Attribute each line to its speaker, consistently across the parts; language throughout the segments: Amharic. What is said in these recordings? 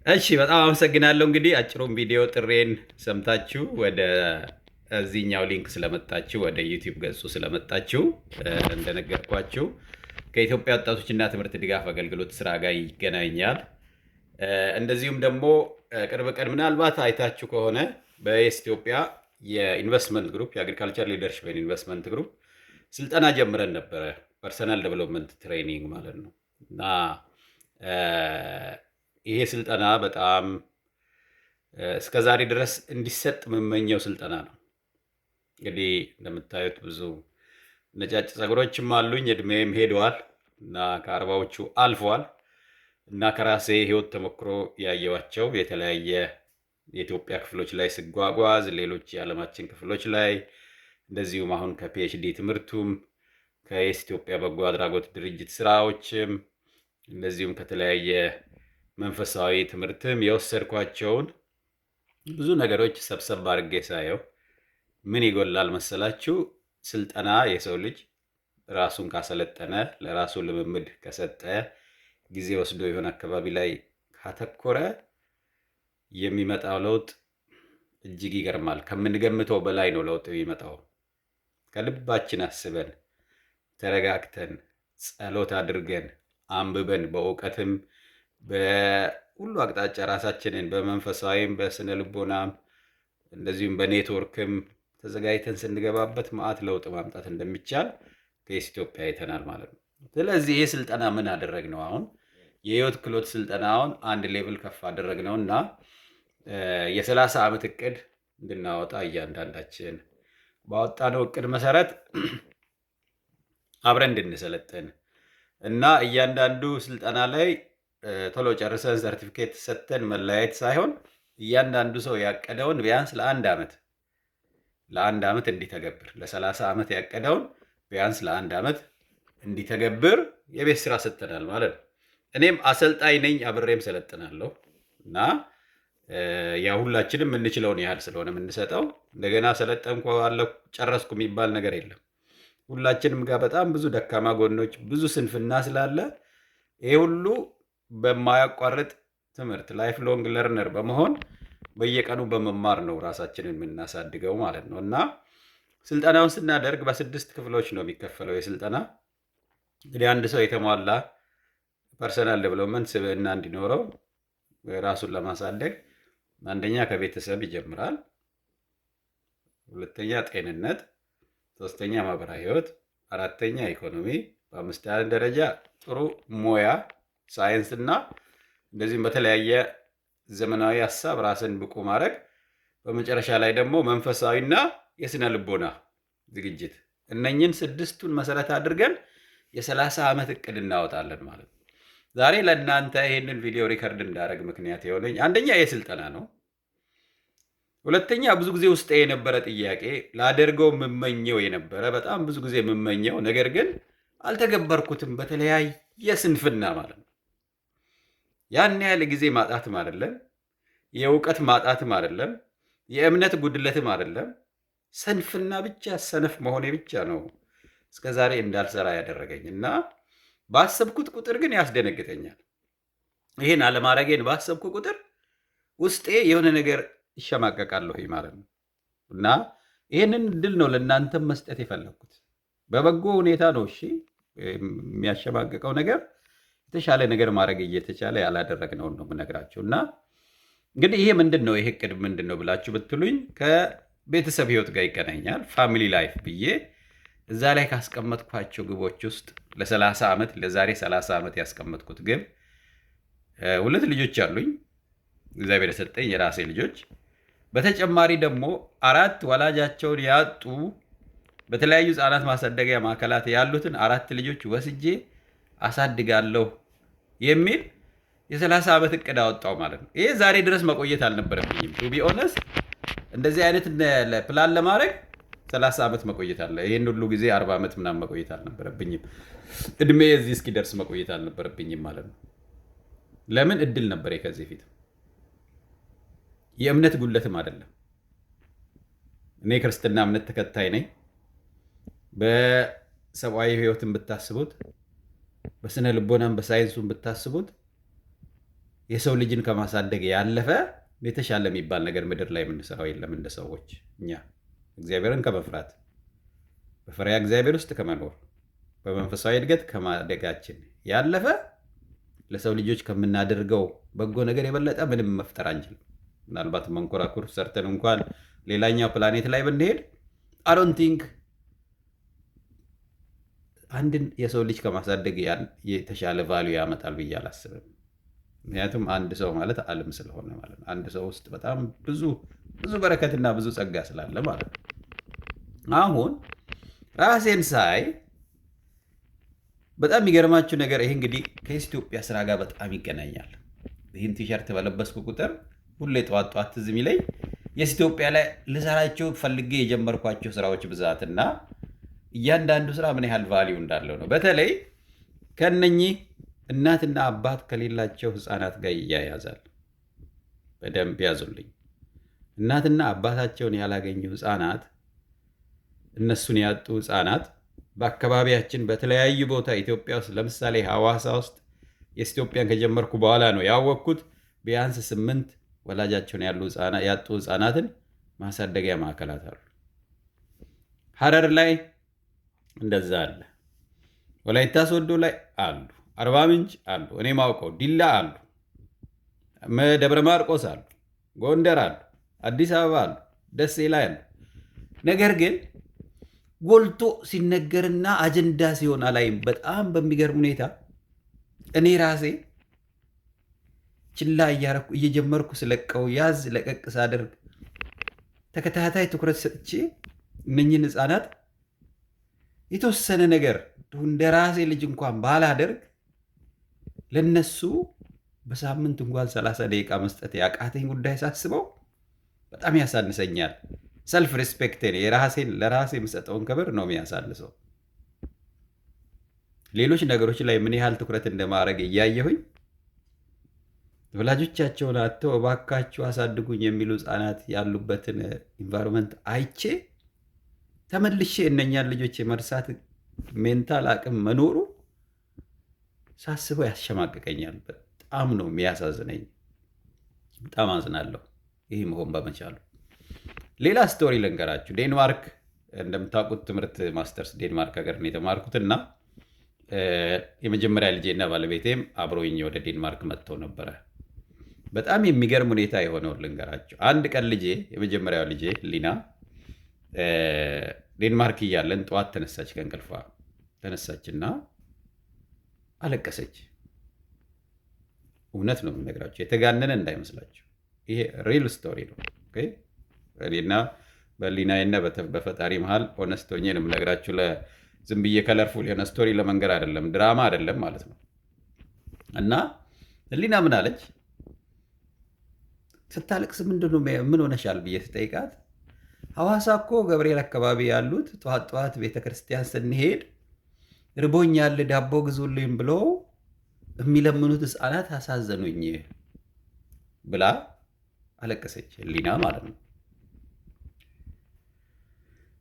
Speaker 1: እሺ በጣም አመሰግናለሁ። እንግዲህ አጭሩን ቪዲዮ ጥሬን ሰምታችሁ ወደ እዚህኛው ሊንክ ስለመጣችሁ ወደ ዩቲዩብ ገጹ ስለመጣችሁ እንደነገርኳችሁ ከኢትዮጵያ ወጣቶችና ትምህርት ድጋፍ አገልግሎት ስራ ጋር ይገናኛል። እንደዚሁም ደግሞ ቅርብ ቀን ምናልባት አይታችሁ ከሆነ በየስ ኢትዮጵያ የኢንቨስትመንት ግሩፕ የአግሪካልቸር ሊደርሽፕ ኢንቨስትመንት ግሩፕ ስልጠና ጀምረን ነበረ። ፐርሰናል ዴቨሎፕመንት ትሬኒንግ ማለት ነው እና ይሄ ስልጠና በጣም እስከ ዛሬ ድረስ እንዲሰጥ የምመኘው ስልጠና ነው። እንግዲህ እንደምታዩት ብዙ ነጫጭ ፀጉሮችም አሉኝ፣ እድሜም ሄደዋል እና ከአርባዎቹ አልፈዋል እና ከራሴ ህይወት ተሞክሮ ያየዋቸው የተለያየ የኢትዮጵያ ክፍሎች ላይ ስጓጓዝ፣ ሌሎች የዓለማችን ክፍሎች ላይ እንደዚሁም አሁን ከፒኤችዲ ትምህርቱም ከየስ ኢትዮጵያ በጎ አድራጎት ድርጅት ስራዎችም እንደዚሁም ከተለያየ መንፈሳዊ ትምህርትም የወሰድኳቸውን ብዙ ነገሮች ሰብሰብ አድርጌ ሳየው ምን ይጎላል መሰላችሁ? ስልጠና የሰው ልጅ ራሱን ካሰለጠነ፣ ለራሱ ልምምድ ከሰጠ፣ ጊዜ ወስዶ የሆነ አካባቢ ላይ ካተኮረ የሚመጣው ለውጥ እጅግ ይገርማል። ከምንገምተው በላይ ነው ለውጥ የሚመጣው። ከልባችን አስበን ተረጋግተን ጸሎት አድርገን አንብበን በእውቀትም በሁሉ አቅጣጫ ራሳችንን በመንፈሳዊም በስነ ልቦናም እንደዚሁም በኔትወርክም ተዘጋጅተን ስንገባበት መዓት ለውጥ ማምጣት እንደሚቻል ከየስ ኢትዮጵያ አይተናል ማለት ነው። ስለዚህ ይህ ስልጠና ምን አደረግ ነው? አሁን የህይወት ክህሎት ስልጠናውን አንድ ሌቭል ከፍ አደረግ ነው እና የ30 ዓመት እቅድ እንድናወጣ እያንዳንዳችን ባወጣነው እቅድ መሰረት አብረን እንድንሰለጥን እና እያንዳንዱ ስልጠና ላይ ቶሎ ጨርሰን ሰርቲፊኬት ሰጥተን መለያየት ሳይሆን እያንዳንዱ ሰው ያቀደውን ቢያንስ ለአንድ ዓመት እንዲተገብር፣ ለ30 ዓመት ያቀደውን ቢያንስ ለአንድ ዓመት እንዲተገብር የቤት ስራ ሰጥተናል ማለት ነው። እኔም አሰልጣኝ ነኝ፣ አብሬም ሰለጥናለሁ እና ያ ሁላችንም የምንችለውን ያህል ስለሆነ የምንሰጠው፣ እንደገና ሰለጠንኩ አለሁ ጨረስኩ የሚባል ነገር የለም። ሁላችንም ጋር በጣም ብዙ ደካማ ጎኖች፣ ብዙ ስንፍና ስላለ ይሄ ሁሉ በማያቋርጥ ትምህርት ላይፍ ሎንግ ለርነር በመሆን በየቀኑ በመማር ነው ራሳችንን የምናሳድገው ማለት ነው። እና ስልጠናውን ስናደርግ በ6 ክፍሎች ነው የሚከፈለው። የስልጠና እንግዲህ አንድ ሰው የተሟላ ፐርሰናል ዴቨሎፕመንት ስብዕና እንዲኖረው ራሱን ለማሳደግ አንደኛ ከቤተሰብ ይጀምራል፣ ሁለተኛ ጤንነት፣ ሶስተኛ ማህበራዊ ህይወት፣ አራተኛ ኢኮኖሚ፣ በአምስተኛ ደረጃ ጥሩ ሙያ ሳይንስ እና እንደዚህም በተለያየ ዘመናዊ ሀሳብ ራስን ብቁ ማድረግ፣ በመጨረሻ ላይ ደግሞ መንፈሳዊና የስነ ልቦና ዝግጅት። እነኝን 6ቱን መሰረት አድርገን የ30 ዓመት እቅድ እናወጣለን ማለት ነው። ዛሬ ለእናንተ ይህንን ቪዲዮ ሪከርድ እንዳደረግ ምክንያት የሆነኝ አንደኛ የስልጠና ነው። ሁለተኛ ብዙ ጊዜ ውስጥ የነበረ ጥያቄ ላደርገው የምመኘው የነበረ በጣም ብዙ ጊዜ የምመኘው ነገር ግን አልተገበርኩትም፣ በተለያየ ስንፍና ማለት ነው። ያን ያህል ጊዜ ማጣትም አይደለም፣ የእውቀት ማጣትም አይደለም፣ የእምነት ጉድለትም አይደለም። ስንፍና ብቻ፣ ሰነፍ መሆኔ ብቻ ነው እስከዛሬ እንዳልሰራ ያደረገኝ እና ባሰብኩት ቁጥር ግን ያስደነግጠኛል። ይህን አለማድረጌን ባሰብኩ ቁጥር ውስጤ የሆነ ነገር ይሸማቀቃለሁ ማለት ነው እና ይህንን እድል ነው ለእናንተም መስጠት የፈለግኩት። በበጎ ሁኔታ ነው። እሺ፣ የሚያሸማቅቀው ነገር የተሻለ ነገር ማድረግ እየተቻለ ያላደረግነውን ነው የምነግራችሁ። እና እንግዲህ ይሄ ምንድን ነው፣ ይሄ እቅድ ምንድን ነው ብላችሁ ብትሉኝ ከቤተሰብ ህይወት ጋር ይገናኛል። ፋሚሊ ላይፍ ብዬ እዛ ላይ ካስቀመጥኳቸው ግቦች ውስጥ ለ30 ዓመት ለዛሬ 30 ዓመት ያስቀመጥኩት ግብ 2 ልጆች አሉኝ፣ እግዚአብሔር የሰጠኝ የራሴ ልጆች። በተጨማሪ ደግሞ 4 ወላጃቸውን ያጡ በተለያዩ ህፃናት ማሳደጊያ ማዕከላት ያሉትን 4 ልጆች ወስጄ አሳድጋለሁ የሚል የ30 ዓመት እቅድ አወጣው ማለት ነው። ይሄ ዛሬ ድረስ መቆየት አልነበረብኝም። ቱ ቢ ኦነስት እንደዚህ አይነት ፕላን ለማድረግ 30 ዓመት መቆየት አለ። ይህን ሁሉ ጊዜ 40 ዓመት ምናምን መቆየት አልነበረብኝም። እድሜ እዚህ እስኪደርስ መቆየት አልነበረብኝም ማለት ነው። ለምን? እድል ነበር ከዚህ ፊት። የእምነት ጉድለትም አይደለም። እኔ ክርስትና እምነት ተከታይ ነኝ። በሰብአዊ ህይወትን ብታስቡት፣ በስነ ልቦናም በሳይንሱን ብታስቡት የሰው ልጅን ከማሳደግ ያለፈ የተሻለ የሚባል ነገር ምድር ላይ የምንሰራው የለም። እንደ ሰዎች እኛ እግዚአብሔርን ከመፍራት በፈሪሃ እግዚአብሔር ውስጥ ከመኖር በመንፈሳዊ እድገት ከማደጋችን ያለፈ ለሰው ልጆች ከምናደርገው በጎ ነገር የበለጠ ምንም መፍጠር አንችልም። ምናልባት መንኮራኩር ሰርተን እንኳን ሌላኛው ፕላኔት ላይ ብንሄድ አዶንት ቲንክ አንድን የሰው ልጅ ከማሳደግ የተሻለ ቫልዩ ያመጣል ብዬ አላስብም። ምክንያቱም አንድ ሰው ማለት ዓለም ስለሆነ ማለት ነው። አንድ ሰው ውስጥ በጣም ብዙ በረከትና ብዙ ጸጋ ስላለ ማለት ነው። አሁን ራሴን ሳይ በጣም የሚገርማችሁ ነገር ይሄ እንግዲህ ከኢትዮጵያ ስራ ጋር በጣም ይገናኛል። ይህን ቲሸርት በለበስኩ ቁጥር ሁሌ ጠዋት ትዝ የሚለኝ የኢትዮጵያ ላይ ልሰራቸው ፈልጌ የጀመርኳቸው ስራዎች ብዛትና እያንዳንዱ ስራ ምን ያህል ቫሊዩ እንዳለው ነው። በተለይ ከነኚህ እናትና አባት ከሌላቸው ህፃናት ጋር ይያያዛል። በደንብ ያዙልኝ። እናትና አባታቸውን ያላገኙ ህፃናት፣ እነሱን ያጡ ህፃናት በአካባቢያችን በተለያዩ ቦታ ኢትዮጵያ ውስጥ ለምሳሌ ሐዋሳ ውስጥ የኢትዮጵያን ከጀመርኩ በኋላ ነው ያወቅኩት። ቢያንስ 8 ወላጃቸውን ያጡ ህፃናትን ማሳደጊያ ማዕከላት አሉ። ሐረር ላይ እንደዛ አለ። ወላይታ ሶዶ ላይ አሉ። አርባ ምንጭ አሉ። እኔ ማውቀው ዲላ አሉ። ደብረ ማርቆስ አሉ። ጎንደር አሉ። አዲስ አበባ አሉ። ደሴ ላይ አሉ። ነገር ግን ጎልቶ ሲነገርና አጀንዳ ሲሆን አላይም። በጣም በሚገርም ሁኔታ እኔ ራሴ ችላ እያረኩ እየጀመርኩ ስለቀው ያዝ ለቀቅ ሳደርግ ተከታታይ ትኩረት ሰጥቼ እነኝህን ህፃናት የተወሰነ ነገር እንደ ራሴ ልጅ እንኳን ባላደርግ ለነሱ በሳምንት እንኳን 30 ደቂቃ መስጠት ያቃተኝ ጉዳይ ሳስበው በጣም ያሳንሰኛል። ሰልፍ ሪስፔክት ለራሴ የምሰጠውን ክብር ነው የሚያሳንሰው። ሌሎች ነገሮች ላይ ምን ያህል ትኩረት እንደማድረግ እያየሁኝ ወላጆቻቸውን አጥተው እባካችሁ አሳድጉኝ የሚሉ ህፃናት ያሉበትን ኢንቫይሮንመንት አይቼ ተመልሼ እነኛን ልጆች የመርሳት ሜንታል አቅም መኖሩ ሳስበው ያሸማቅቀኛል። በጣም ነው የሚያሳዝነኝ። በጣም አዝናለሁ ይህ መሆን በመቻሉ። ሌላ ስቶሪ ልንገራችሁ። ዴንማርክ እንደምታውቁት ትምህርት ማስተርስ ዴንማርክ ሀገር ነው የተማርኩት እና የመጀመሪያ ልጄና ባለቤቴም አብሮኝ ወደ ዴንማርክ መጥተው ነበረ። በጣም የሚገርም ሁኔታ የሆነው ልንገራችሁ። አንድ ቀን የመጀመሪያው ልጄ ሊና ዴንማርክ እያለን ጠዋት ተነሳች፣ ከእንቅልፏ ተነሳችና አለቀሰች። እውነት ነው የምነግራችሁ፣ የተጋነነ እንዳይመስላችሁ። ይሄ ሪል ስቶሪ ነው። እኔና በሊናዬና በፈጣሪ መሀል ሆነስት ሆኜ ነው የምነግራችሁ። ዝም ብዬ ከለርፉል የሆነ ስቶሪ ለመንገር አይደለም፣ ድራማ አይደለም ማለት ነው። እና ሊና ምን አለች ስታለቅስ፣ ምን ሆነሻል ብዬ ስጠይቃት ሐዋሳ እኮ ገብርኤል አካባቢ ያሉት ጠዋት ቤተክርስቲያን ስንሄድ ርቦኛል ዳቦ ግዙልኝ ብሎ የሚለምኑት ህፃናት አሳዘኑኝ ብላ አለቀሰች። ሊና ማለት ነው።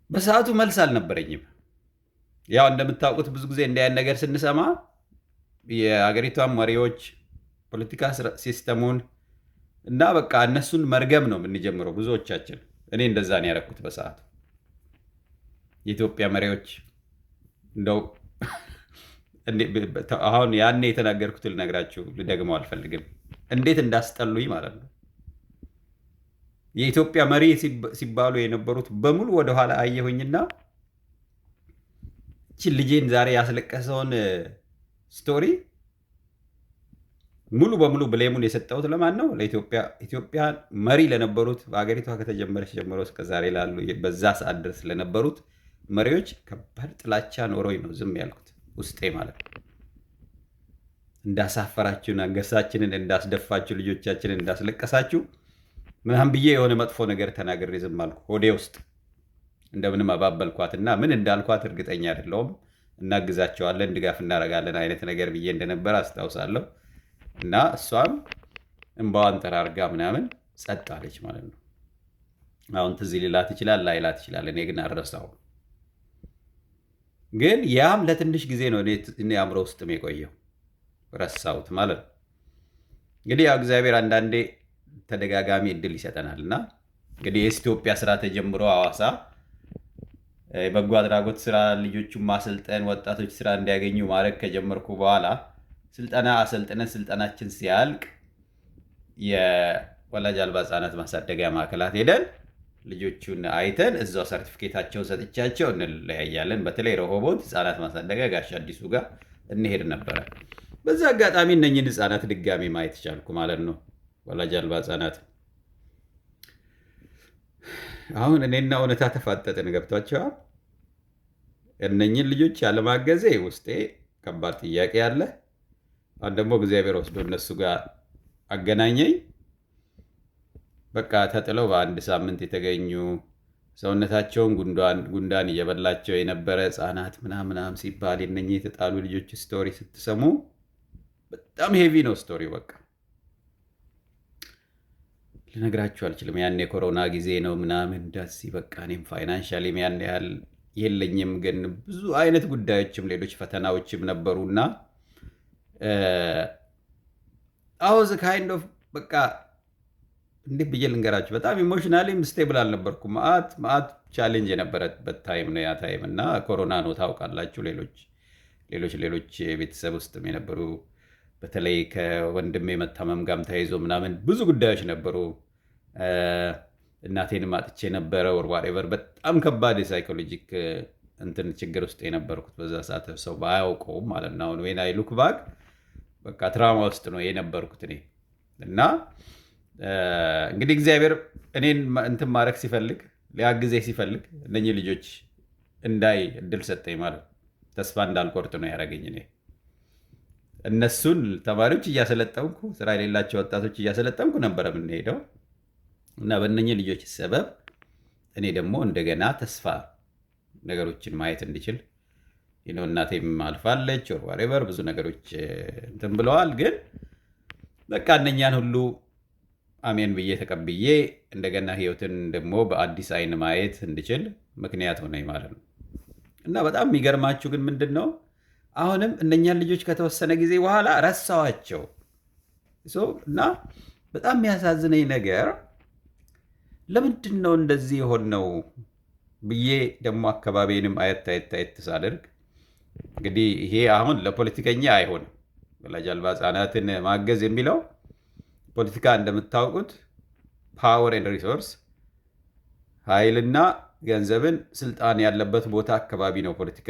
Speaker 1: በሰዓቱ መልስ አልነበረኝም። ያው እንደምታውቁት ብዙ ጊዜ እንዲያን ነገር ስንሰማ የሀገሪቷን መሪዎች ፖለቲካ ሲስተሙን እና በቃ እነሱን መርገም ነው የምንጀምረው ብዙዎቻችን። እኔ እንደዛ ነው ያደረኩት በሰዓቱ። የኢትዮጵያ መሪዎች እንደው አሁን ያኔ የተናገርኩትን ልነግራችሁ ልደግመው አልፈልግም። እንዴት እንዳስጠሉኝ ማለት ነው። የኢትዮጵያ መሪ ሲባሉ የነበሩት በሙሉ ወደኋላ አየሁኝና እቺ ልጄን ዛሬ ያስለቀሰውን ስቶሪ ሙሉ በሙሉ ብሌሙን የሰጠሁት ለማን ነው? ለኢትዮጵያ መሪ ለነበሩት፣ በሀገሪቷ ከተጀመረች ጀምሮ እስከ ዛሬ ላሉ በዛ ሰዓት ድረስ ለነበሩት መሪዎች ከባድ ጥላቻ ኖሮኝ ነው ዝም ያልኩት ውስጤ ማለት ነው። እንዳሳፈራችሁን፣ አንገሳችንን እንዳስደፋችሁ፣ ልጆቻችንን እንዳስለቀሳችሁ ምናምን ብዬ የሆነ መጥፎ ነገር ተናግሬ ዝም አልኩ። ሆዴ ውስጥ እንደምንም አባበልኳትና ምን እንዳልኳት እርግጠኛ አይደለሁም። እናግዛቸዋለን፣ ድጋፍ እናደርጋለን አይነት ነገር ብዬ እንደነበረ አስታውሳለሁ። እና እሷም እንባዋን ጠራርጋ ምናምን ጸጥ አለች ማለት ነው። አሁን ትዝ ሊላት ይችላል፣ ላይላት ይችላል። እኔ ግን አልረሳሁም። ግን ያም ለትንሽ ጊዜ ነው እኔ አእምሮ ውስጥም የቆየው፣ ረሳሁት ማለት ነው። እንግዲህ ያው እግዚአብሔር አንዳንዴ ተደጋጋሚ እድል ይሰጠናል እና እንግዲህ የኢትዮጵያ ስራ ተጀምሮ ሐዋሳ የበጎ አድራጎት ስራ ልጆቹን ማሰልጠን ወጣቶች ስራ እንዲያገኙ ማድረግ ከጀመርኩ በኋላ ስልጠና አሰልጥነን ስልጠናችን ሲያልቅ የወላጅ አልባ ህጻናት ማሳደጊያ ማዕከላት ሄደን ልጆቹን አይተን እዛው ሰርቲፊኬታቸውን ሰጥቻቸው እንለያያለን። በተለይ ረሆቦት ህጻናት ማሳደጊያ ጋሽ አዲሱ ጋር እንሄድ ነበረ። በዛ አጋጣሚ እነኝህን ህጻናት ድጋሚ ማየት ቻልኩ ማለት ነው። ወላጅ አልባ ህጻናት አሁን እኔና እውነታ ተፋጠጥን። ገብቷቸዋል። እነኝህን ልጆች ያለማገዜ ውስጤ ከባድ ጥያቄ አለ። አሁን ደግሞ እግዚአብሔር ወስዶ እነሱ ጋር አገናኘኝ። በቃ ተጥለው በአንድ ሳምንት የተገኙ ሰውነታቸውን ጉንዳን እየበላቸው የነበረ ህፃናት ምናምናም ሲባል የነኚህ የተጣሉ ልጆች ስቶሪ ስትሰሙ በጣም ሄቪ ነው ስቶሪው። በቃ ልነግራችሁ አልችልም። ያን የኮሮና ጊዜ ነው ምናምን እንደዚህ በቃ እኔም ፋይናንሻሊም ያን ያህል የለኝም፣ ግን ብዙ አይነት ጉዳዮችም ሌሎች ፈተናዎችም ነበሩና አውዝ ካይንድ ኦፍ በቃ እንዴት ብዬ ልንገራችሁ፣ በጣም ኢሞሽናሊም ስቴብል አልነበርኩም። ማአት ቻሌንጅ የነበረበት ታይም ነው ያ ታይም እና ኮሮና ነው ታውቃላችሁ። ሌሎች ቤተሰብ ውስጥም የነበሩ በተለይ ከወንድሜ መታመም ጋርም ተያይዞ ምናምን ብዙ ጉዳዮች ነበሩ። እናቴንም አጥቼ ነበረ ወርዋሬቨር በጣም ከባድ የሳይኮሎጂክ እንትን ችግር ውስጥ የነበርኩት በዛ ሰዓት ሰው ባያውቀውም ማለት ነው። አሁን ዌን አይ ሉክ ባክ በቃ ትራውማ ውስጥ ነው የነበርኩት እኔ እና እንግዲህ እግዚአብሔር እኔን እንትን ማድረግ ሲፈልግ ሊያግዜ ሲፈልግ እነኚህ ልጆች እንዳይ እድል ሰጠኝ ማለት ተስፋ እንዳልቆርጥ ነው ያደረገኝ። እኔ እነሱን ተማሪዎች እያሰለጠንኩ ስራ የሌላቸው ወጣቶች እያሰለጠንኩ ነበረ የምንሄደው እና በእነኚህ ልጆች ሰበብ እኔ ደግሞ እንደገና ተስፋ ነገሮችን ማየት እንዲችል እናቴም አልፋለች ወሬቨር ብዙ ነገሮች እንትን ብለዋል። ግን በቃ እነኛን ሁሉ አሜን ብዬ ተቀብዬ እንደገና ህይወትን ደግሞ በአዲስ አይን ማየት እንድችል ምክንያት ሆነኝ ማለት ነው። እና በጣም የሚገርማችሁ ግን ምንድን ነው አሁንም እነኛን ልጆች ከተወሰነ ጊዜ በኋላ ረሳዋቸው እና በጣም የሚያሳዝነኝ ነገር ለምንድን ነው እንደዚህ የሆነው ብዬ ደግሞ አካባቢንም አየት ሳደርግ እንግዲህ ይሄ አሁን ለፖለቲከኛ አይሆንም። ወላጅ አልባ ህጻናትን ማገዝ የሚለው ፖለቲካ እንደምታውቁት ፓወር ኤንድ ሪሶርስ ኃይልና ገንዘብን ስልጣን ያለበት ቦታ አካባቢ ነው ፖለቲካ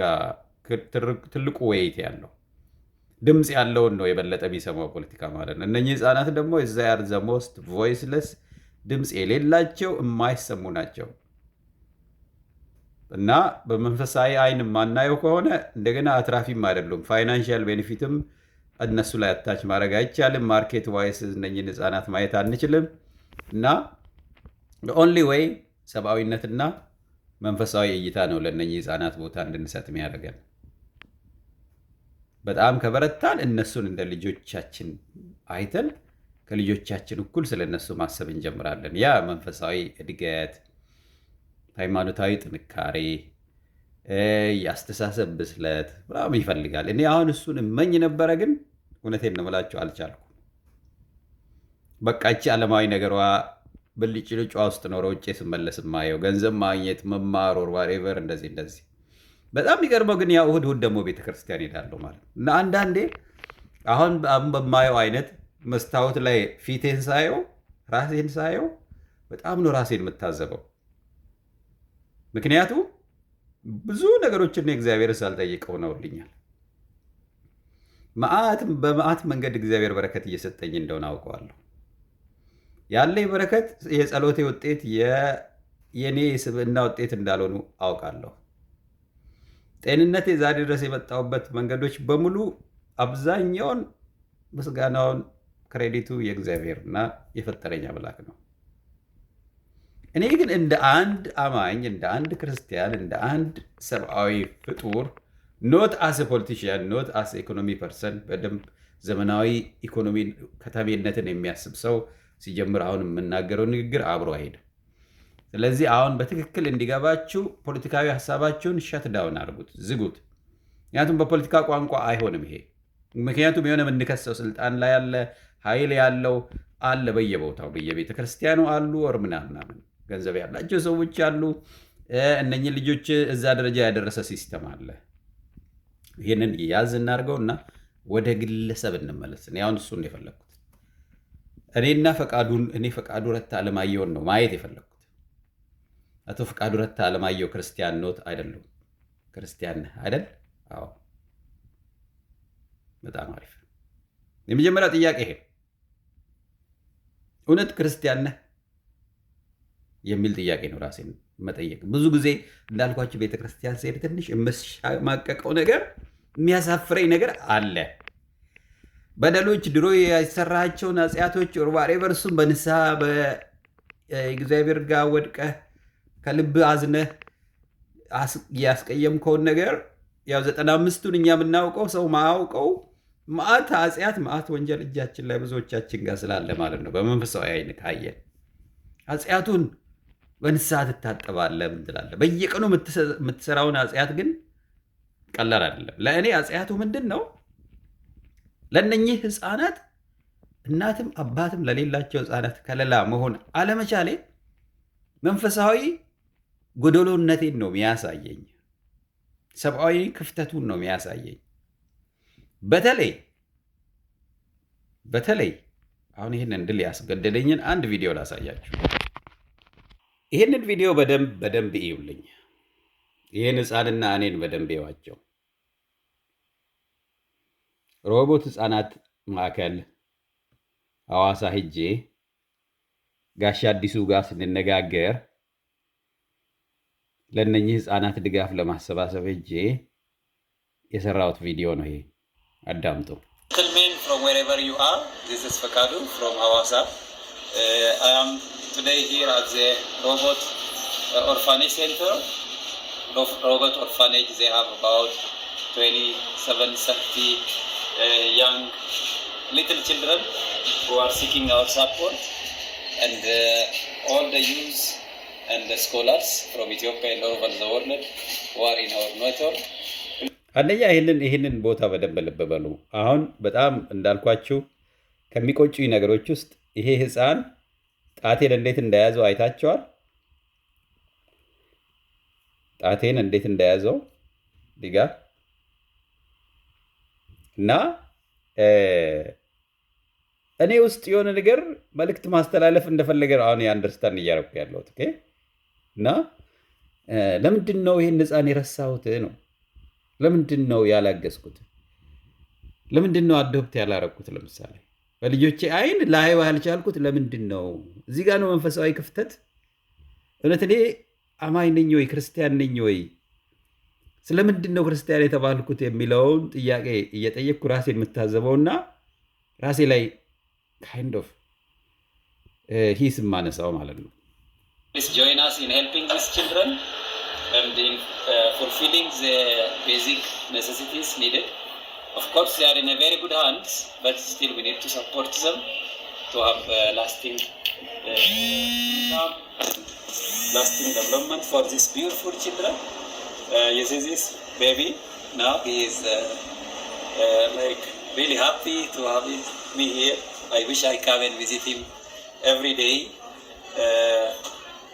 Speaker 1: ትልቁ ወይት ያለው ድምፅ ያለውን ነው የበለጠ የሚሰማው ፖለቲካ ማለት ነው። እነኚህ ህፃናት ደግሞ ዛር ዘ ሞስት ቮይስለስ ድምፅ የሌላቸው የማይሰሙ ናቸው እና በመንፈሳዊ አይን ማናየው ከሆነ እንደገና አትራፊም አይደሉም። ፋይናንሽል ቤኔፊትም እነሱ ላይ አታች ማድረግ አይቻልም። ማርኬት ዋይስ እነኝህን ህፃናት ማየት አንችልም እና ኦንሊ ወይ ሰብአዊነትና መንፈሳዊ እይታ ነው ለእነኝህ ህፃናት ቦታ እንድንሰጥ የሚያደርገን። በጣም ከበረታን እነሱን እንደ ልጆቻችን አይተን ከልጆቻችን እኩል ስለነሱ ማሰብ እንጀምራለን። ያ መንፈሳዊ እድገት፣ ሃይማኖታዊ ጥንካሬ፣ የአስተሳሰብ ብስለት በጣም ይፈልጋል። እኔ አሁን እሱን እመኝ ነበረ፣ ግን እውነቴን ነው የምላችሁ አልቻልኩም። በቃ ይቺ ዓለማዊ ነገሯ ብልጭልጯ ውስጥ ነው ሮጬ ስመለስ ማየው ገንዘብ ማግኘት፣ መማር፣ ወርዋሬቨር እንደዚህ በጣም የሚገርመው ግን ያው እሑድ ደግሞ ቤተክርስቲያን ሄዳለሁ ማለት እና አንዳንዴ አሁን በማየው አይነት መስታወት ላይ ፊቴን ሳየው ራሴን ሳየው በጣም ነው ራሴን የምታዘበው። ምክንያቱም ብዙ ነገሮችን እግዚአብሔር ሳልጠይቀው ነውልኛል። በመዓት መንገድ እግዚአብሔር በረከት እየሰጠኝ እንደሆነ አውቀዋለሁ። ያለኝ በረከት የጸሎቴ ውጤት የኔ ስብዕና ውጤት እንዳልሆኑ አውቃለሁ። ጤንነቴ ዛሬ ድረስ የመጣሁበት መንገዶች በሙሉ አብዛኛውን ምስጋናውን ክሬዲቱ የእግዚአብሔርና የፈጠረኝ አምላክ ነው። እኔ ግን እንደ አንድ አማኝ፣ እንደ አንድ ክርስቲያን፣ እንደ አንድ ሰብአዊ ፍጡር ኖት አስ ፖለቲሽያን ኖት አስ ኢኮኖሚ ፐርሰን በደንብ ዘመናዊ ኢኮኖሚ ከተሜነትን የሚያስብ ሰው ሲጀምር አሁን የምናገረው ንግግር አብሮ አይሄድም። ስለዚህ አሁን በትክክል እንዲገባችሁ ፖለቲካዊ ሀሳባችሁን ሸት ዳውን አድርጉት፣ ዝጉት። ምክንያቱም በፖለቲካ ቋንቋ አይሆንም ይሄ። ምክንያቱም የሆነ የምንከሰው ስልጣን ላይ ያለ ኃይል ያለው አለ በየቦታው በየቤተ ክርስቲያኑ አሉ። ወር ምናምን ገንዘብ ያላቸው ሰዎች አሉ። እነኚህ ልጆች እዛ ደረጃ ያደረሰ ሲስተም አለ። ይህንን ያዝ እናድርገውና ወደ ግለሰብ እንመለስ። አሁን እሱን የፈለግኩት እኔ ፈቃዱ ረታ አለማየሁን ነው ማየት የፈለግኩት። አቶ ፈቃዱ ረታ አለማየሁ ክርስቲያን ኖት? አይደለም። ክርስቲያን ነህ አይደል? አዎ። በጣም አሪፍ። የመጀመሪያ ጥያቄ ይሄ እውነት ክርስቲያን ነህ የሚል ጥያቄ ነው ራሴን መጠየቅ። ብዙ ጊዜ እንዳልኳቸው ቤተክርስቲያን ስሄድ ትንሽ የምሸማቀቀው ነገር፣ የሚያሳፍረኝ ነገር አለ። በደሎች፣ ድሮ የሰራቸውን ኃጢአቶች ኦርባሬ በርሱም በንስሐ በእግዚአብሔር ጋር ወድቀህ ከልብ አዝነህ ያስቀየምከውን ነገር ያው 95ቱን እኛ የምናውቀው ሰው ማያውቀው መዓት ኃጢአት መዓት ወንጀል እጃችን ላይ ብዙዎቻችን ጋር ስላለ ማለት ነው። በመንፈሳዊ ዓይን ካየን ኃጢአቱን በንስሐ ትታጠባለህ። ምን ትላለህ? በየቀኑ የምትሰራውን ኃጢአት ግን ቀላል አይደለም። ለእኔ ኃጢአቱ ምንድን ነው? ለእነኚህ ህፃናት እናትም አባትም ለሌላቸው ህፃናት ከለላ መሆን አለመቻሌ መንፈሳዊ ጎደሎነቴን ነው የሚያሳየኝ። ሰብአዊ ክፍተቱን ነው የሚያሳየኝ። በተለይ አሁን ይህን እንድል ያስገደደኝን አንድ ቪዲዮ ላሳያችሁ። ይህንን ቪዲዮ በደንብ እዩልኝ። ይህን ህፃንና እኔን በደንብ እዩዋቸው። ሮቦት ህፃናት ማዕከል ሐዋሳ ሂጄ ጋሻ አዲሱ ጋር ስንነጋገር ለእነኚህ ህፃናት ድጋፍ ለማሰባሰብ ሂጄ የሰራሁት ቪዲዮ ነው። ይሄ አዳምጡ።
Speaker 2: Gentlemen from wherever you are, this is Fakadu from Hawassa. I am today here at the Robot Orphanage Center. Robot Orphanage, they have about 27-30 young little children who are seeking our support, and all the youth and the scholars from Ethiopia and all over the world who are in our network.
Speaker 1: አንደኛ ይህንን ቦታ በደንብ ልብ በሉ። አሁን በጣም እንዳልኳችሁ ከሚቆጩኝ ነገሮች ውስጥ ይሄ ህፃን ጣቴን እንዴት እንደያዘው አይታቸዋል። ጣቴን እንዴት እንደያዘው ዲጋ እና እኔ ውስጥ የሆነ ነገር መልእክት ማስተላለፍ እንደፈለገ አሁን አንደርስታንድ እያደረኩ ያለሁት ኦኬ። እና ለምንድን ነው ይሄን ህፃን የረሳሁት ነው? ለምንድን ነው ያላገዝኩት? ለምንድን ነው አዶፕት ያላረኩት? ለምሳሌ በልጆቼ አይን ላየው ያልቻልኩት ለምንድን ነው? እዚህ ጋር ነው መንፈሳዊ ክፍተት። እውነት እኔ አማኝ ነኝ ወይ ክርስቲያን ነኝ ወይ? ስለምንድን ነው ክርስቲያን የተባልኩት የሚለውን ጥያቄ እየጠየቅኩ ራሴን የምታዘበውና ራሴ ላይ ካይንድ ኦፍ ሂስ ማነሳው ማለት ነው።
Speaker 2: Please join us in helping these children and in fulfilling the basic necessities needed. Of course, they are in a very good hands, but still we need to support them to have lasting income and lasting development for these beautiful children. You see this baby now, he is like really happy to have me here. I wish I come and visit him every day.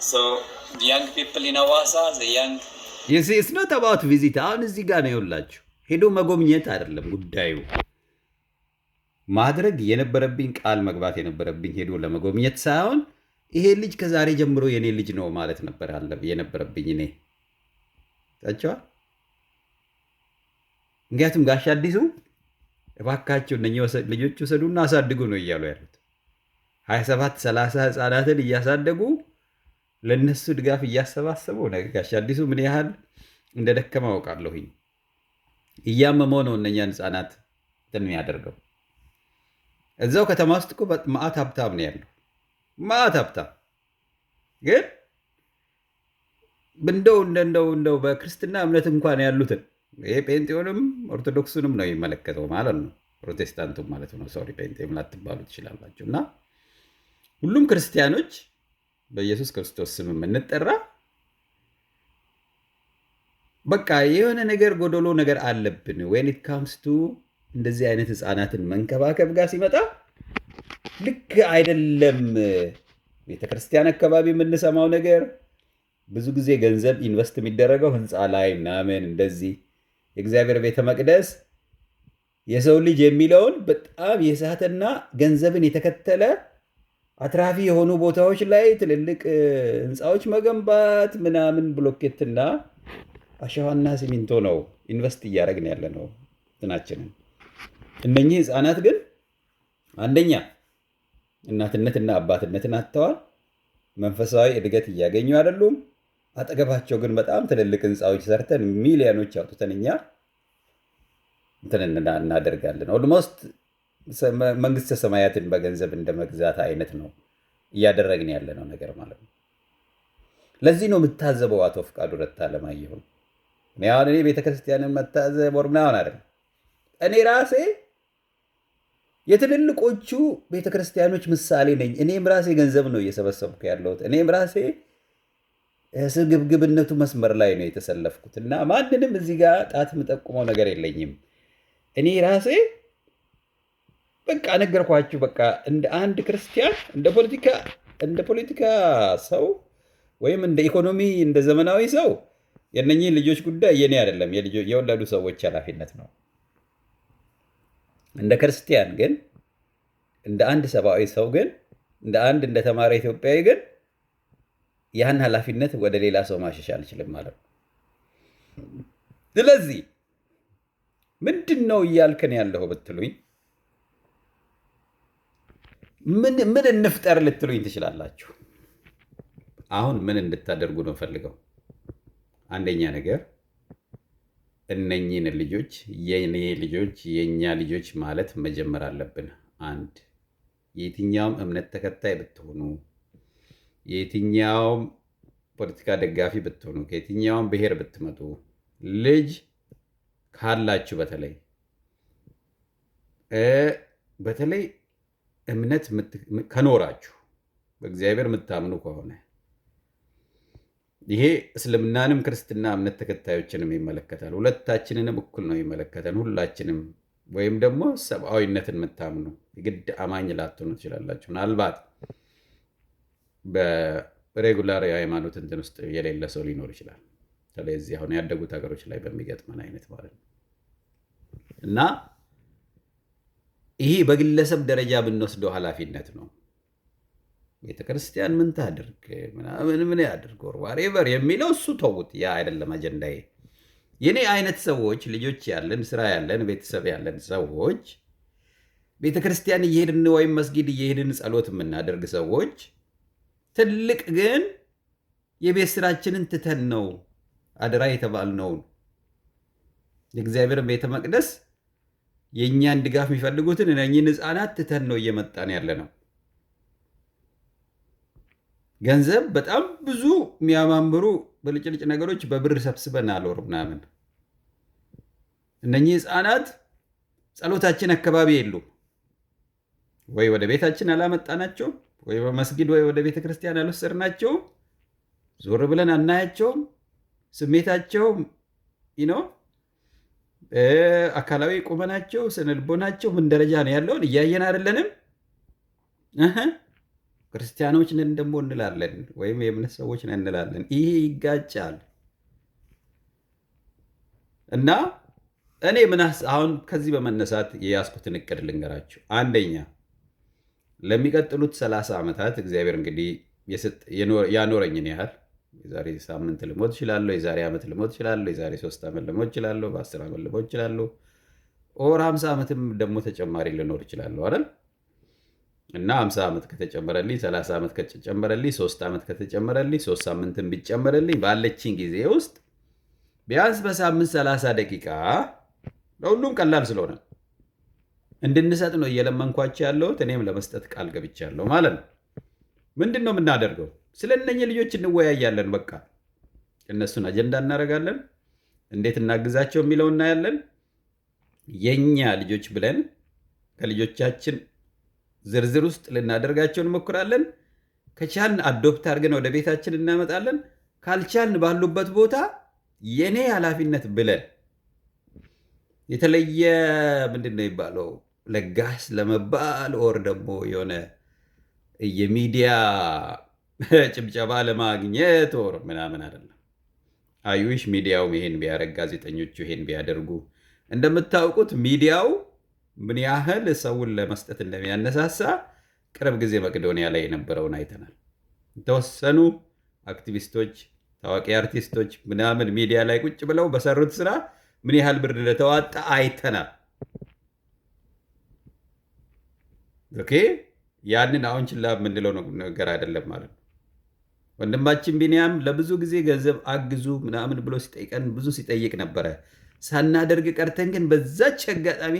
Speaker 2: So the young people in Hawassa, the young...
Speaker 1: You see, it's not about visit. አሁን እዚህ ጋር ነው የውላችሁ ሄዶ መጎብኘት አይደለም ጉዳዩ። ማድረግ የነበረብኝ ቃል መግባት የነበረብኝ ሄዶ ለመጎብኘት ሳይሆን ይሄ ልጅ ከዛሬ ጀምሮ የኔ ልጅ ነው ማለት ነበር የነበረብኝ እኔ ታቻው። እንግዲያቱም ጋሻ አዲሱ እባካችሁ እነኚህ ልጆች ወሰዱና አሳድጉ ነው እያሉ ያሉት። 27-30 ህፃናትን እያሳደጉ ለነሱ ድጋፍ እያሰባሰቡ ነው። ጋሻ አዲሱ ምን ያህል እንደደከመ አውቃለሁኝ። እያመመው ነው እነኛን ህፃናት እንትን የሚያደርገው። እዛው ከተማ ውስጥ እኮ መዓት ሀብታም ነው ያለው፣ መዓት ሀብታም። ግን እንደው በክርስትና እምነት እንኳን ያሉትን ይሄ ጴንጤውንም ኦርቶዶክሱንም ነው የሚመለከተው ማለት ነው፣ ፕሮቴስታንቱም ማለት ነው። ሶሪ ጴንጤም ላትባሉ ትችላላችሁ። እና ሁሉም ክርስቲያኖች በኢየሱስ ክርስቶስ ስም የምንጠራ በቃ የሆነ ነገር ጎደሎ ነገር አለብን። when it comes to እንደዚህ አይነት ህፃናትን መንከባከብ ጋር ሲመጣ ልክ አይደለም። ቤተክርስቲያን አካባቢ የምንሰማው ነገር ብዙ ጊዜ ገንዘብ ኢንቨስት የሚደረገው ህንፃ ላይ ምናምን እንደዚህ የእግዚአብሔር ቤተ መቅደስ የሰው ልጅ የሚለውን በጣም የሳተና ገንዘብን የተከተለ አትራፊ የሆኑ ቦታዎች ላይ ትልልቅ ህንፃዎች መገንባት ምናምን ብሎኬትና አሸዋና ሲሚንቶ ነው ኢንቨስት እያደረግን ያለ ነው እንትናችንን። እነኚህ ህፃናት ግን አንደኛ እናትነትና አባትነትን አጥተዋል። መንፈሳዊ እድገት እያገኙ አይደሉም። አጠገባቸው ግን በጣም ትልልቅ ህንፃዎች ሰርተን ሚሊዮኖች አውጥተን እኛ እንትን እናደርጋለን። ኦልሞስት መንግስተ ሰማያትን በገንዘብ እንደ መግዛት አይነት ነው እያደረግን ያለነው ነገር ማለት ነው። ለዚህ ነው የምታዘበው አቶ ፍቃዱ ረታ አለማየሁን። እኔ ቤተክርስቲያንን መታዘብ ወር ምናምን አይደለም። እኔ ራሴ የትልልቆቹ ቤተክርስቲያኖች ምሳሌ ነኝ። እኔም ራሴ ገንዘብ ነው እየሰበሰብኩ ያለሁት። እኔም ራሴ ስግብግብነቱ መስመር ላይ ነው የተሰለፍኩት እና ማንንም እዚህ ጋር ጣት የምጠቁመው ነገር የለኝም። እኔ ራሴ በቃ ነገርኳችሁ። በቃ እንደ አንድ ክርስቲያን እንደ ፖለቲካ ሰው ወይም እንደ ኢኮኖሚ እንደ ዘመናዊ ሰው የእነኚህ ልጆች ጉዳይ የኔ አይደለም፣ የወለዱ ሰዎች ኃላፊነት ነው። እንደ ክርስቲያን ግን እንደ አንድ ሰብአዊ ሰው ግን እንደ አንድ እንደ ተማረ ኢትዮጵያዊ ግን ያን ኃላፊነት ወደ ሌላ ሰው ማሸሽ አልችልም ማለት ነው። ስለዚህ ምንድን ነው እያልከን ያለው ብትሉኝ ምን እንፍጠር ልትሉኝ ትችላላችሁ። አሁን ምን እንድታደርጉ ነው ፈልገው? አንደኛ ነገር እነኚህን ልጆች የኔ ልጆች የእኛ ልጆች ማለት መጀመር አለብን። አንድ የትኛውም እምነት ተከታይ ብትሆኑ፣ የትኛውም ፖለቲካ ደጋፊ ብትሆኑ፣ ከየትኛውም ብሔር ብትመጡ ልጅ ካላችሁ በተለይ እምነት ከኖራችሁ በእግዚአብሔር የምታምኑ ከሆነ ይሄ እስልምናንም ክርስትና እምነት ተከታዮችንም ይመለከታል። ሁለታችንንም እኩል ነው ይመለከተን ሁላችንም። ወይም ደግሞ ሰብአዊነትን የምታምኑ የግድ አማኝ ላትሆኑ ትችላላችሁ። ምናልባት በሬጉላር የሃይማኖት እንትን ውስጥ የሌለ ሰው ሊኖር ይችላል። ስለዚህ አሁን ያደጉት ሀገሮች ላይ በሚገጥመን አይነት ማለት ነው እና ይሄ በግለሰብ ደረጃ ብንወስደው ኃላፊነት ነው። ቤተክርስቲያን ምን ታድርግ ምን ያድርግ ዋሬቨር የሚለው እሱ ተውት። ያ አይደለም አጀንዳዬ። የኔ አይነት ሰዎች ልጆች ያለን ስራ ያለን ቤተሰብ ያለን ሰዎች ቤተክርስቲያን እየሄድን ወይም መስጊድ እየሄድን ጸሎት የምናደርግ ሰዎች ትልቅ ግን የቤት ስራችንን ትተን ነው አደራ የተባልነውን የእግዚአብሔርን ቤተ መቅደስ የእኛን ድጋፍ የሚፈልጉትን እነኚህን ህፃናት ትተን ነው እየመጣን ያለ ነው። ገንዘብ በጣም ብዙ የሚያማምሩ በልጭልጭ ነገሮች በብር ሰብስበን አልወር ምናምን። እነኚህ ህፃናት ጸሎታችን አካባቢ የሉም። ወይ ወደ ቤታችን አላመጣናቸውም፣ ወይ በመስጊድ ወይ ወደ ቤተ ክርስቲያን አልወሰድናቸውም። ዞር ብለን አናያቸውም። ስሜታቸው አካላዊ ቁመናቸው፣ ስነልቦናቸው ምን ደረጃ ነው ያለውን እያየን አይደለንም። ክርስቲያኖች ነን ደግሞ እንላለን፣ ወይም የእምነት ሰዎች ነን እንላለን። ይሄ ይጋጫል እና እኔ አሁን ከዚህ በመነሳት የያዝኩትን እቅድ ልንገራችሁ። አንደኛ ለሚቀጥሉት 30 ዓመታት እግዚአብሔር እንግዲህ ያኖረኝን ያህል የዛሬ ሳምንት ልሞት እችላለሁ፣ የዛሬ ዓመት ልሞት እችላለሁ፣ የዛሬ 3 ዓመት ልሞት እችላለሁ፣ በ10 ዓመት ልሞት እችላለሁ፣ ኦር 50 ዓመትም ደግሞ ተጨማሪ ልኖር እችላለሁ አይደል? እና 50 ዓመት ከተጨመረልኝ 30 ዓመት ከተጨመረልኝ 3 ዓመት ከተጨመረልኝ 3 ሳምንትን ቢጨመረልኝ ባለችኝ ጊዜ ውስጥ ቢያንስ በሳምንት 30 ደቂቃ ለሁሉም ቀላል ስለሆነ እንድንሰጥ ነው እየለመንኳቸው ያለሁት። እኔም ለመስጠት ቃል ገብቻለሁ ማለት ነው። ምንድን ነው የምናደርገው? ስለ እነኚህ ልጆች እንወያያለን። በቃ እነሱን አጀንዳ እናደርጋለን። እንዴት እናግዛቸው የሚለው እናያለን። የኛ ልጆች ብለን ከልጆቻችን ዝርዝር ውስጥ ልናደርጋቸው እንሞክራለን። ከቻልን አዶፕት አድርገን ወደ ቤታችን እናመጣለን። ካልቻልን ባሉበት ቦታ የኔ ኃላፊነት ብለን የተለየ ምንድን ነው የሚባለው ለጋስ ለመባል ወር ደግሞ የሆነ የሚዲያ ጭብጨባ ለማግኘት ወር ምናምን አይደለም። አይዊሽ ሚዲያው ይሄን ቢያደርግ፣ ጋዜጠኞቹ ይሄን ቢያደርጉ። እንደምታውቁት ሚዲያው ምን ያህል ሰውን ለመስጠት እንደሚያነሳሳ ቅርብ ጊዜ መቄዶንያ ላይ የነበረውን አይተናል። የተወሰኑ አክቲቪስቶች፣ ታዋቂ አርቲስቶች ምናምን ሚዲያ ላይ ቁጭ ብለው በሰሩት ስራ ምን ያህል ብር እንደተዋጣ አይተናል። ኦኬ፣ ያንን አሁን ችላ የምንለው ነገር አይደለም ማለት ነው። ወንድማችን ቢኒያም ለብዙ ጊዜ ገንዘብ አግዙ ምናምን ብሎ ሲጠይቀን ብዙ ሲጠይቅ ነበረ። ሳናደርግ ቀርተን ግን በዛች አጋጣሚ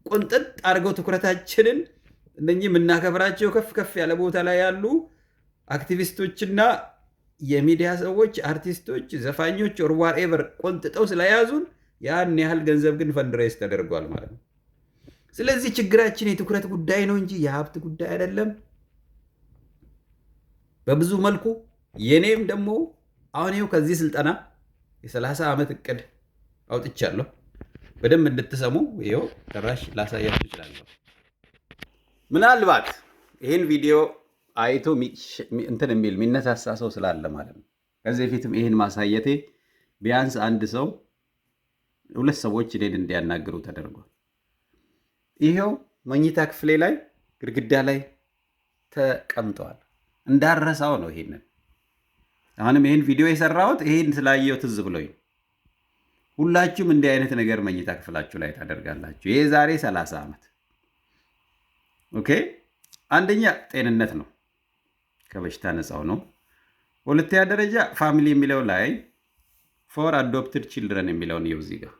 Speaker 1: ቁንጥጥ አድርገው ትኩረታችንን እነኚህ የምናከብራቸው ከፍ ከፍ ያለ ቦታ ላይ ያሉ አክቲቪስቶችና የሚዲያ ሰዎች፣ አርቲስቶች፣ ዘፋኞች ኦር ዋትኤቨር ቆንጥጠው ስለያዙን ያን ያህል ገንዘብ ግን ፈንድሬስ ተደርጓል ማለት ነው። ስለዚህ ችግራችን የትኩረት ጉዳይ ነው እንጂ የሀብት ጉዳይ አይደለም። በብዙ መልኩ የኔም ደግሞ አሁን ይኸው ከዚህ ስልጠና የ30 ዓመት እቅድ አውጥቻለሁ። በደንብ እንድትሰሙ ይኸው ጭራሽ ላሳያችሁ እችላለሁ። ምናልባት ይህን ቪዲዮ አይቶ እንትን የሚል የሚነሳሳ ሰው ስላለ ማለት ነው። ከዚህ በፊትም ይህን ማሳየቴ ቢያንስ አንድ ሰው 2 ሰዎች እኔን እንዲያናግሩ ተደርጓል። ይሄው መኝታ ክፍሌ ላይ ግድግዳ ላይ ተቀምጠዋል። እንዳረሳው ነው። ይሄንን አሁንም ይህን ቪዲዮ የሰራሁት ይሄን ስላየው ትዝ ብሎኝ። ሁላችሁም እንዲህ አይነት ነገር መኝታ ክፍላችሁ ላይ ታደርጋላችሁ። ይሄ ዛሬ 30 ዓመት። ኦኬ፣ አንደኛ ጤንነት ነው፣ ከበሽታ ነፃው ነው። ሁለተኛ ደረጃ ፋሚሊ የሚለው ላይ ፎር አዶፕትድ ቺልድረን የሚለውን ይኸው እዚህ ጋር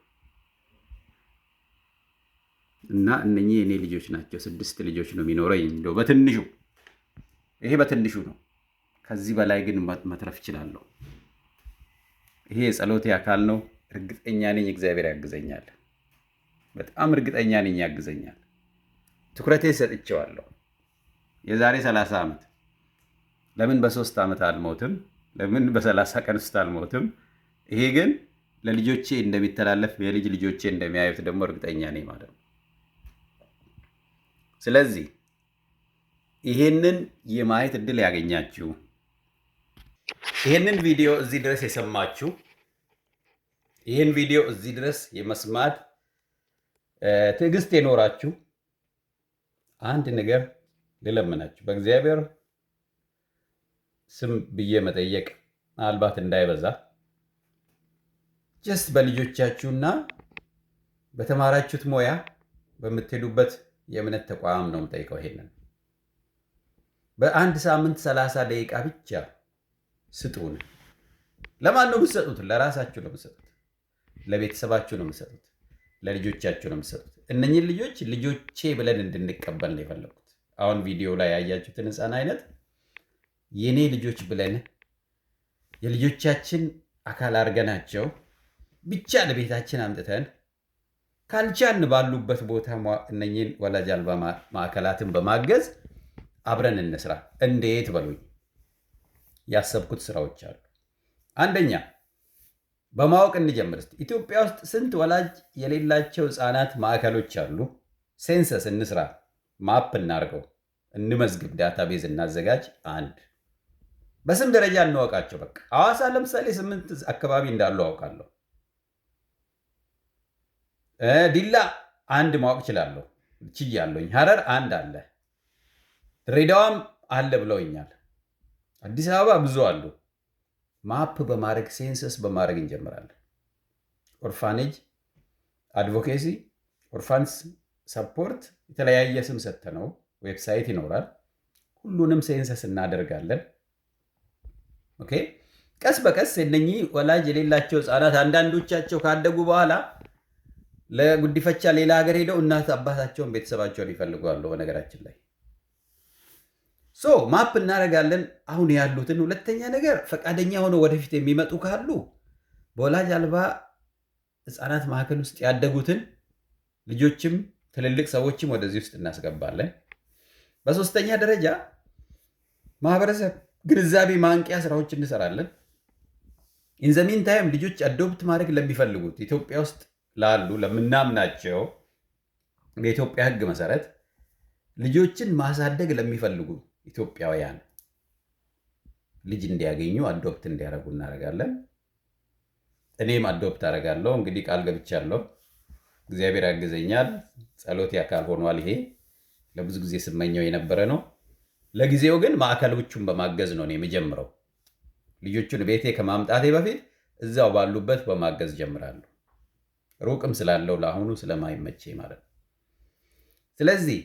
Speaker 1: እና እነኚህ የኔ ልጆች ናቸው። 6 ልጆች ነው የሚኖረኝ እንደው በትንሹ። ይሄ በትንሹ ነው። ከዚህ በላይ ግን መትረፍ እችላለሁ። ይሄ የጸሎቴ አካል ነው። እርግጠኛ ነኝ እግዚአብሔር ያግዘኛል። በጣም እርግጠኛ ነኝ ያግዘኛል። ትኩረቴ ሰጥቼዋለሁ። የዛሬ 30 ዓመት ለምን በ3 ዓመት አልሞትም? ለምን በ30 ቀን ውስጥ አልሞትም? ይሄ ግን ለልጆቼ እንደሚተላለፍ የልጅ ልጆቼ እንደሚያዩት ደግሞ እርግጠኛ ነኝ ማለት ነው። ስለዚህ ይሄንን የማየት እድል ያገኛችሁ፣ ይሄንን ቪዲዮ እዚህ ድረስ የሰማችሁ፣ ይሄን ቪዲዮ እዚህ ድረስ የመስማት ትዕግስት የኖራችሁ አንድ ነገር ልለምናችሁ፣ በእግዚአብሔር ስም ብዬ መጠየቅ ምናልባት እንዳይበዛ፣ ጀስት በልጆቻችሁና በተማራችሁት ሙያ በምትሄዱበት የእምነት ተቋም ነው የምጠይቀው። ይሄንን በአንድ ሳምንት 30 ደቂቃ ብቻ ስጡን። ለማን ነው የምትሰጡት? ለራሳችሁ ነው የምትሰጡት፣ ለቤተሰባችሁ ነው የምትሰጡት፣ ለልጆቻችሁ ነው የምትሰጡት። እነኝህን ልጆች ልጆቼ ብለን እንድንቀበል ነው የፈለጉት። አሁን ቪዲዮ ላይ ያያችሁትን ሕፃን አይነት የኔ ልጆች ብለን የልጆቻችን አካል አድርገናቸው ብቻ ለቤታችን አምጥተን ካልቻልን ባሉበት ቦታ እነኝህን ወላጅ አልባ ማዕከላትን በማገዝ አብረን እንስራ። እንዴት በሉኝ። ያሰብኩት ስራዎች አሉ። አንደኛ በማወቅ እንጀምር። ኢትዮጵያ ውስጥ ስንት ወላጅ የሌላቸው ህፃናት ማዕከሎች አሉ? ሴንሰስ እንስራ፣ ማፕ እናርገው፣ እንመዝግብ፣ ዳታቤዝ እናዘጋጅ። አንድ በስም ደረጃ እንወቃቸው። በቃ ሐዋሳ ለምሳሌ 8 አካባቢ እንዳሉ አውቃለሁ። ዲላ አንድ ማወቅ እችላለሁ ችያለሁኝ። ሐረር አንድ አለ፣ ድሬዳዋም አለ ብለውኛል። አዲስ አበባ ብዙ አሉ። ማፕ በማድረግ ሴንሰስ በማድረግ እንጀምራለን። ኦርፋኔጅ አድቮኬሲ፣ ኦርፋንስ ሰፖርት የተለያየ ስም ሰጥተነው ዌብሳይት ይኖራል። ሁሉንም ሴንሰስ እናደርጋለን። ኦኬ፣ ቀስ በቀስ እነኚህ ወላጅ የሌላቸው ህፃናት አንዳንዶቻቸው ካደጉ በኋላ ለጉዲፈቻ ሌላ ሀገር ሄደው እናት አባታቸውን ቤተሰባቸውን ይፈልጓሉ። በነገራችን ላይ ማፕ እናደርጋለን አሁን ያሉትን። ሁለተኛ ነገር ፈቃደኛ ሆነው ወደፊት የሚመጡ ካሉ በወላጅ አልባ ህፃናት ማዕከል ውስጥ ያደጉትን ልጆችም ትልልቅ ሰዎችም ወደዚህ ውስጥ እናስገባለን። በሶስተኛ ደረጃ ማህበረሰብ ግንዛቤ ማንቂያ ስራዎች እንሰራለን። ኢንዘሚን ታይም ልጆች አዶፕት ማድረግ ለሚፈልጉት ኢትዮጵያ ውስጥ ላሉ ለምናምናቸው በኢትዮጵያ ሕግ መሰረት ልጆችን ማሳደግ ለሚፈልጉ ኢትዮጵያውያን ልጅ እንዲያገኙ አዶፕት እንዲያደርጉ እናደርጋለን። እኔም አዶፕት አደርጋለሁ። እንግዲህ ቃል ገብቻለሁ። እግዚአብሔር ያግዘኛል። ጸሎት ያካል ሆኗል። ይሄ ለብዙ ጊዜ ስመኘው የነበረ ነው። ለጊዜው ግን ማዕከሎቹን በማገዝ ነው የምጀምረው። ልጆቹን ቤቴ ከማምጣቴ በፊት እዛው ባሉበት በማገዝ ጀምራለሁ። ሩቅም ስላለው ለአሁኑ ስለማይመቼ ማለት ነው። ስለዚህ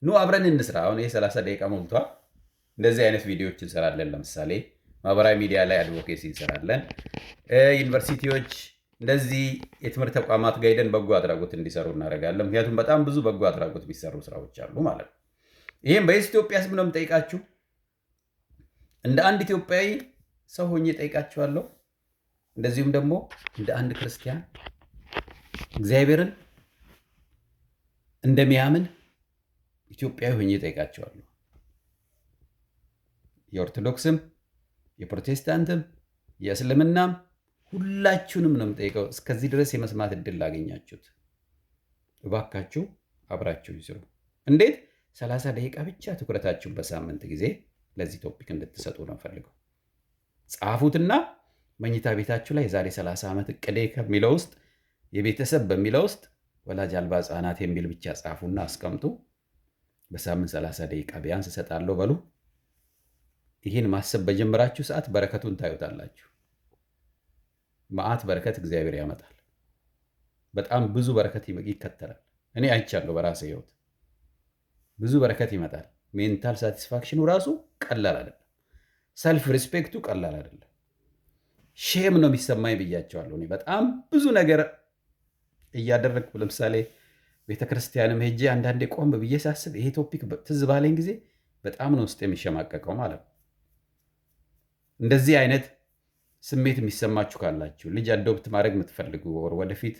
Speaker 1: ኑ አብረን እንስራ። አሁን ይሄ 30 ደቂቃ ሞልቷል። እንደዚህ አይነት ቪዲዮዎች እንሰራለን። ለምሳሌ ማህበራዊ ሚዲያ ላይ አድቮኬሲ እንሰራለን። ዩኒቨርሲቲዎች እንደዚህ የትምህርት ተቋማት ጋር ሄደን በጎ አድራጎት እንዲሰሩ እናደርጋለን። ምክንያቱም በጣም ብዙ በጎ አድራጎት የሚሰሩ ስራዎች አሉ ማለት ነው። ይህም በኢትዮጵያ ስም ነው የምጠይቃችሁ። እንደ አንድ ኢትዮጵያዊ ሰው ሆኜ ጠይቃችኋለሁ። እንደዚሁም ደግሞ እንደ አንድ ክርስቲያን እግዚአብሔርን እንደሚያምን ኢትዮጵያዊ ሆኜ ጠይቃችኋለሁ። የኦርቶዶክስም የፕሮቴስታንትም የእስልምናም ሁላችሁንም ነው የምጠይቀው። እስከዚህ ድረስ የመስማት እድል ላገኛችሁት እባካችሁ አብራችሁ ይስሩ። እንዴት 30 ደቂቃ ብቻ ትኩረታችሁን በሳምንት ጊዜ ለዚህ ቶፒክ እንድትሰጡ ነው ፈልገው። ጻፉትና መኝታ ቤታችሁ ላይ የዛሬ 30 ዓመት እቅዴ ከሚለው ውስጥ የቤተሰብ በሚለው ውስጥ ወላጅ አልባ ሕፃናት የሚል ብቻ ጻፉና አስቀምጡ። በሳምንት 30 ደቂቃ ቢያንስ እሰጣለሁ በሉ። ይህን ማሰብ በጀመራችሁ ሰዓት በረከቱን ታዩታላችሁ። መዓት በረከት እግዚአብሔር ያመጣል። በጣም ብዙ በረከት ይከተላል። እኔ አይቻለሁ በራሴ ህይወት ብዙ በረከት ይመጣል። ሜንታል ሳቲስፋክሽኑ ራሱ ቀላል አይደለም። ሰልፍ ሪስፔክቱ ቀላል አይደለም። ሼም ነው የሚሰማኝ ብያቸዋለሁ። እኔ በጣም ብዙ ነገር እያደረግኩ ለምሳሌ ቤተክርስቲያንም ሄጄ አንዳንዴ ቆም ብዬ ሳስብ ይሄ ቶፒክ ትዝ ባለኝ ጊዜ በጣም ነው ውስጥ የሚሸማቀቀው ማለት ነው። እንደዚህ አይነት ስሜት የሚሰማችሁ ካላችሁ ልጅ አዶፕት ማድረግ የምትፈልጉ ወደፊት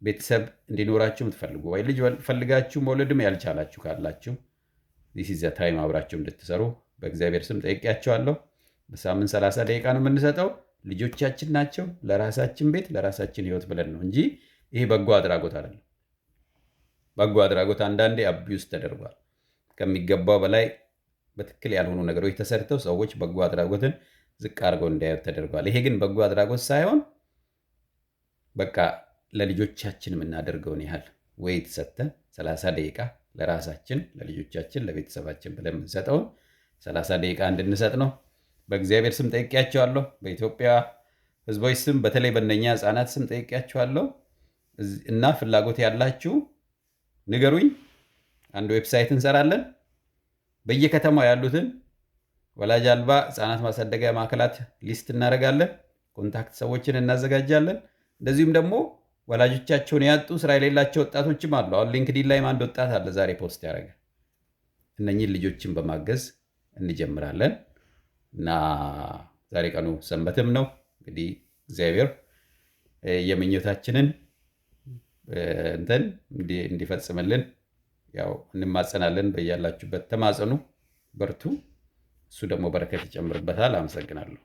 Speaker 1: ቤተሰብ እንዲኖራችሁ የምትፈልጉ ወይ ልጅ ፈልጋችሁ መውለድም ያልቻላችሁ ካላችሁ ዚስ ኢዝ ዘ ታይም አብራችሁ እንድትሰሩ በእግዚአብሔር ስም ጠይቄያቸዋለሁ። በሳምንት 30 ደቂቃ ነው የምንሰጠው። ልጆቻችን ናቸው። ለራሳችን ቤት ለራሳችን ህይወት ብለን ነው እንጂ ይሄ በጎ አድራጎት አይደለም። በጎ አድራጎት አንዳንዴ አቢዩዝ ተደርጓል። ከሚገባው በላይ በትክክል ያልሆኑ ነገሮች ተሰርተው ሰዎች በጎ አድራጎትን ዝቅ አድርገው እንዲያዩት ተደርጓል። ይሄ ግን በጎ አድራጎት ሳይሆን በቃ ለልጆቻችን የምናደርገውን ያህል ወይት ሰጥተን 30 ደቂቃ ለራሳችን ለልጆቻችን ለቤተሰባችን ብለን የምንሰጠውን 30 ደቂቃ እንድንሰጥ ነው። በእግዚአብሔር ስም ጠይቄያቸዋለሁ። በኢትዮጵያ ህዝቦች ስም በተለይ በእነኛ ህፃናት ስም ጠይቄያቸዋለሁ። እና ፍላጎት ያላችሁ ንገሩኝ። አንድ ዌብሳይት እንሰራለን። በየከተማው ያሉትን ወላጅ አልባ ህፃናት ማሳደጊያ ማዕከላት ሊስት እናደርጋለን። ኮንታክት ሰዎችን እናዘጋጃለን። እንደዚሁም ደግሞ ወላጆቻቸውን ያጡ ስራ የሌላቸው ወጣቶችም አሉ። አሁን ሊንክዲን ላይም አንድ ወጣት አለ ዛሬ ፖስት ያደረገ። እነኚህን ልጆችን በማገዝ እንጀምራለን እና ዛሬ ቀኑ ሰንበትም ነው። እንግዲህ እግዚአብሔር የምኞታችንን እንዲፈጽምልን ያው እንማጸናለን። በያላችሁበት ተማጸኑ፣ በርቱ። እሱ ደግሞ በረከት ይጨምርበታል። አመሰግናለሁ።